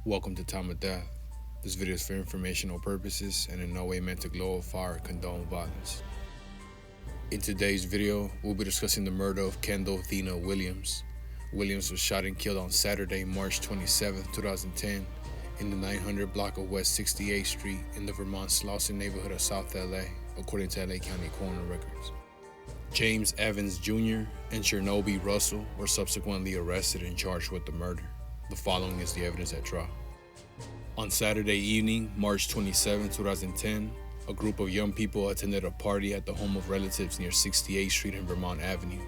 Welcome to Time of Death. This video is for informational purposes and in no way meant to glorify or condone violence. In today's video, we'll be discussing the murder of Kendall Thena Williams. Williams was shot and killed on Saturday, March 27, 2010, in the 900 block of West 68th Street in the Vermont-Slauson neighborhood of South LA, according to LA County Coroner records. James Evans Jr. and Chernobyl Russell were subsequently arrested and charged with the murder. The following is the evidence at trial. On Saturday evening, March 27, 2010, a group of young people attended a party at the home of relatives near 68th Street and Vermont Avenue.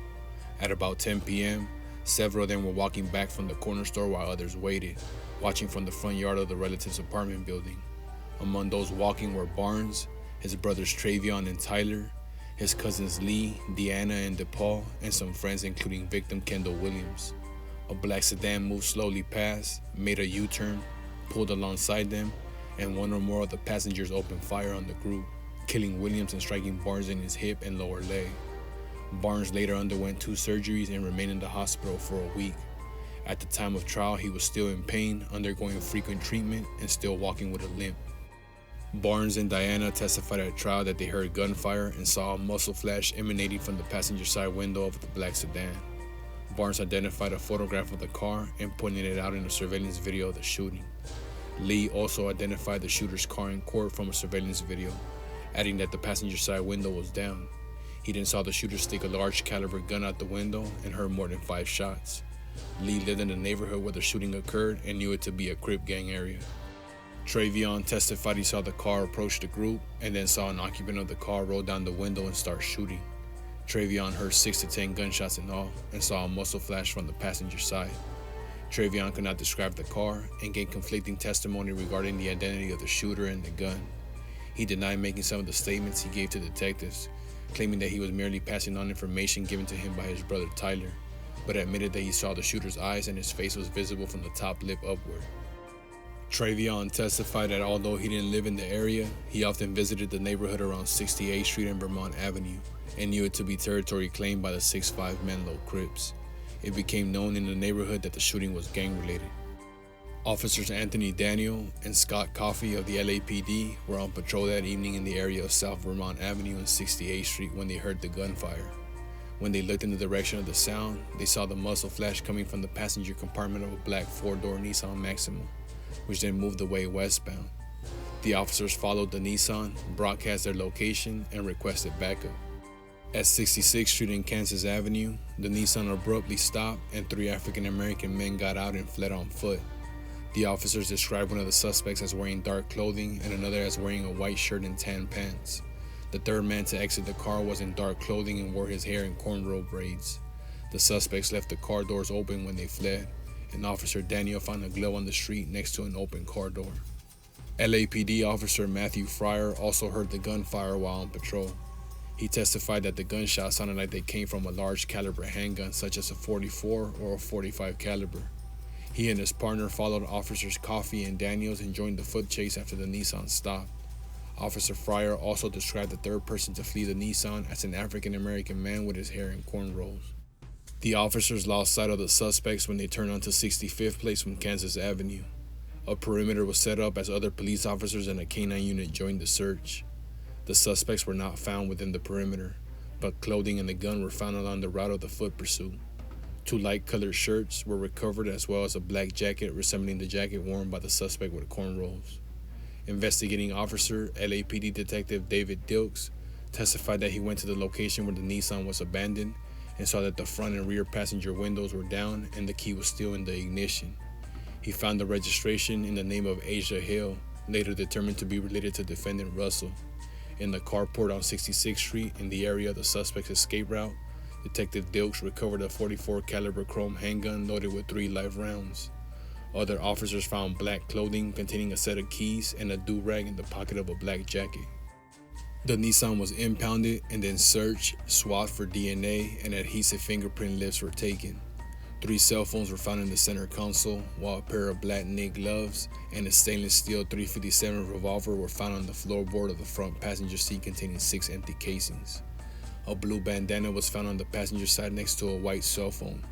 At about 10 p.m., several of them were walking back from the corner store while others waited, watching from the front yard of the relatives' apartment building. Among those walking were Barnes, his brothers Travion and Tyler, his cousins Lee, Deanna, and DePaul, and some friends including victim Kendall Williams. A black sedan moved slowly past, made a U-turn, pulled alongside them, and one or more of the passengers opened fire on the group, killing Williams and striking Barnes in his hip and lower leg. Barnes later underwent 2 surgeries and remained in the hospital for a week. At the time of trial, he was still in pain, undergoing frequent treatment, and still walking with a limp. Barnes and Diana testified at trial that they heard gunfire and saw a muzzle flash emanating from the passenger side window of the black sedan. Barnes identified a photograph of the car and pointed it out in a surveillance video of the shooting. Lee also identified the shooter's car in court from a surveillance video, adding that the passenger side window was down. He then saw the shooter stick a large caliber gun out the window and heard more than 5 shots. Lee lived in the neighborhood where the shooting occurred and knew it to be a Crip gang area. Travion testified he saw the car approach the group and then saw an occupant of the car roll down the window and start shooting. Travion heard 6 to 10 gunshots in all and saw a muzzle flash from the passenger side. Travion could not describe the car and gave conflicting testimony regarding the identity of the shooter and the gun. He denied making some of the statements he gave to detectives, claiming that he was merely passing on information given to him by his brother Tyler, but admitted that he saw the shooter's eyes and his face was visible from the top lip upward. Travion testified that although he didn't live in the area, he often visited the neighborhood around 68th Street and Vermont Avenue and knew it to be territory claimed by the 6'5" Menlo Crips. It became known in the neighborhood that the shooting was gang-related. Officers Anthony Daniel and Scott Coffey of the LAPD were on patrol that evening in the area of South Vermont Avenue and 68th Street when they heard the gunfire. When they looked in the direction of the sound, they saw the muzzle flash coming from the passenger compartment of a black 4-door Nissan Maxima, which then moved away westbound. The officers followed the Nissan, broadcast their location, and requested backup. At 66th Street and Kansas Avenue, the Nissan abruptly stopped and 3 African-American men got out and fled on foot. The officers described one of the suspects as wearing dark clothing and another as wearing a white shirt and tan pants. The third man to exit the car was in dark clothing and wore his hair in cornrow braids. The suspects left the car doors open when they fled, and Officer Daniel found a glove on the street next to an open car door. LAPD officer Matthew Fryer also heard the gunfire while on patrol. He testified that the gunshots sounded like they came from a large caliber handgun such as a .44 or a .45 caliber. He and his partner followed officers Coffey and Daniels and joined the foot chase after the Nissan stopped. Officer Fryer also described the third person to flee the Nissan as an African-American man with his hair in cornrows. The officers lost sight of the suspects when they turned onto 65th Place from Kansas Avenue. A perimeter was set up as other police officers and a canine unit joined the search. The suspects were not found within the perimeter, but clothing and the gun were found along the route of the foot pursuit. 2 light-colored shirts were recovered as well as a black jacket resembling the jacket worn by the suspect with cornrows. Investigating officer, LAPD Detective David Dilks, testified that he went to the location where the Nissan was abandoned and saw that the front and rear passenger windows were down and the key was still in the ignition. He found the registration in the name of Asia Hill, later determined to be related to defendant Russell. In the carport on 66th Street, in the area of the suspect's escape route, Detective Dilks recovered a .44 caliber chrome handgun loaded with 3 live rounds. Other officers found black clothing containing a set of keys and a do-rag in the pocket of a black jacket. The Nissan was impounded and then searched, swabbed for DNA, and adhesive fingerprint lifts were taken. 3 cell phones were found in the center console, while a pair of black knit gloves and a stainless steel .357 revolver were found on the floorboard of the front passenger seat containing 6 empty casings. A blue bandana was found on the passenger side next to a white cell phone.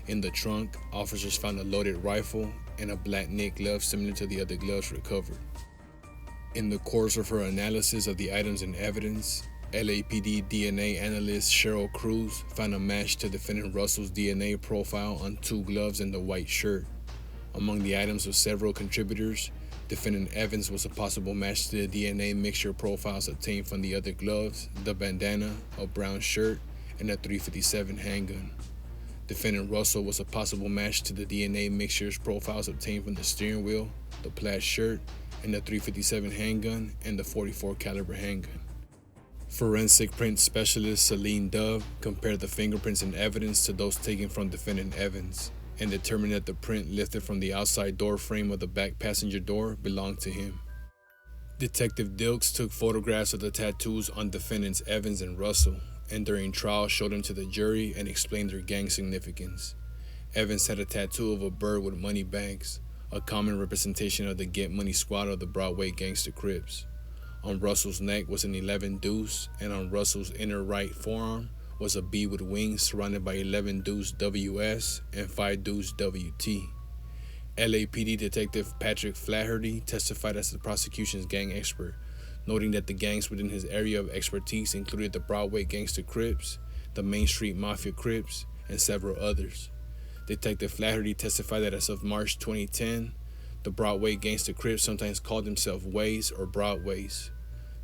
In the trunk, officers found a loaded rifle and a black knit glove similar to the other gloves recovered. In the course of her analysis of the items and evidence, LAPD DNA analyst Cheryl Cruz found a match to defendant Russell's DNA profile on 2 gloves and the white shirt. Among the items of several contributors, defendant Evans was a possible match to the DNA mixture profiles obtained from the other gloves, the bandana, a brown shirt, and a .357 handgun. Defendant Russell was a possible match to the DNA mixtures profiles obtained from the steering wheel, the plaid shirt, and the .357 handgun and the .44 caliber handgun. Forensic print specialist Celine Dove compared the fingerprints and evidence to those taken from defendant Evans and determined that the print lifted from the outside door frame of the back passenger door belonged to him. Detective Dilks took photographs of the tattoos on defendants Evans and Russell, and during trial showed them to the jury and explained their gang significance. Evans had a tattoo of a bird with money bags, a common representation of the Get Money squad of the Broadway Gangster Crips. On Russell's neck was an 11 deuce, and on Russell's inner right forearm was a B with wings surrounded by 11 deuce WS and 5 deuce WT. LAPD Detective Patrick Flaherty testified as the prosecution's gang expert, noting that the gangs within his area of expertise included the Broadway Gangster Crips, the Main Street Mafia Crips, and several others. Detective Flaherty testified that as of March 2010, the Broadway Gangster Crips sometimes called themselves Ways or Broadways.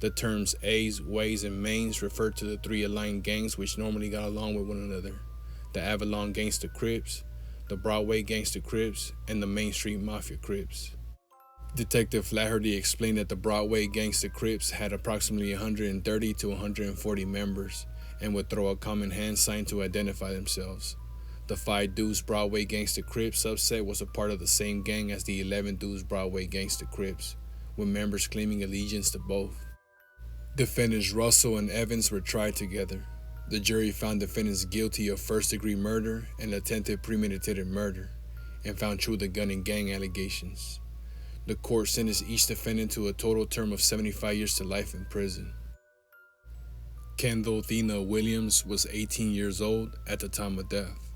The terms A's, Ways, and Mains referred to the 3 aligned gangs which normally got along with one another: the Avalon Gangster Crips, the Broadway Gangster Crips, and the Main Street Mafia Crips. Detective Flaherty explained that the Broadway Gangster Crips had approximately 130 to 140 members and would throw a common hand sign to identify themselves. The 5 Deuce Broadway Gangster Crips subset was a part of the same gang as the 11 Deuce Broadway Gangster Crips, with members claiming allegiance to both. Defendants Russell and Evans were tried together. The jury found defendants guilty of first-degree murder and attempted premeditated murder, and found true the gun and gang allegations. The court sentenced each defendant to a total term of 75 years to life in prison. Kendall Thina Williams was 18 years old at the time of death.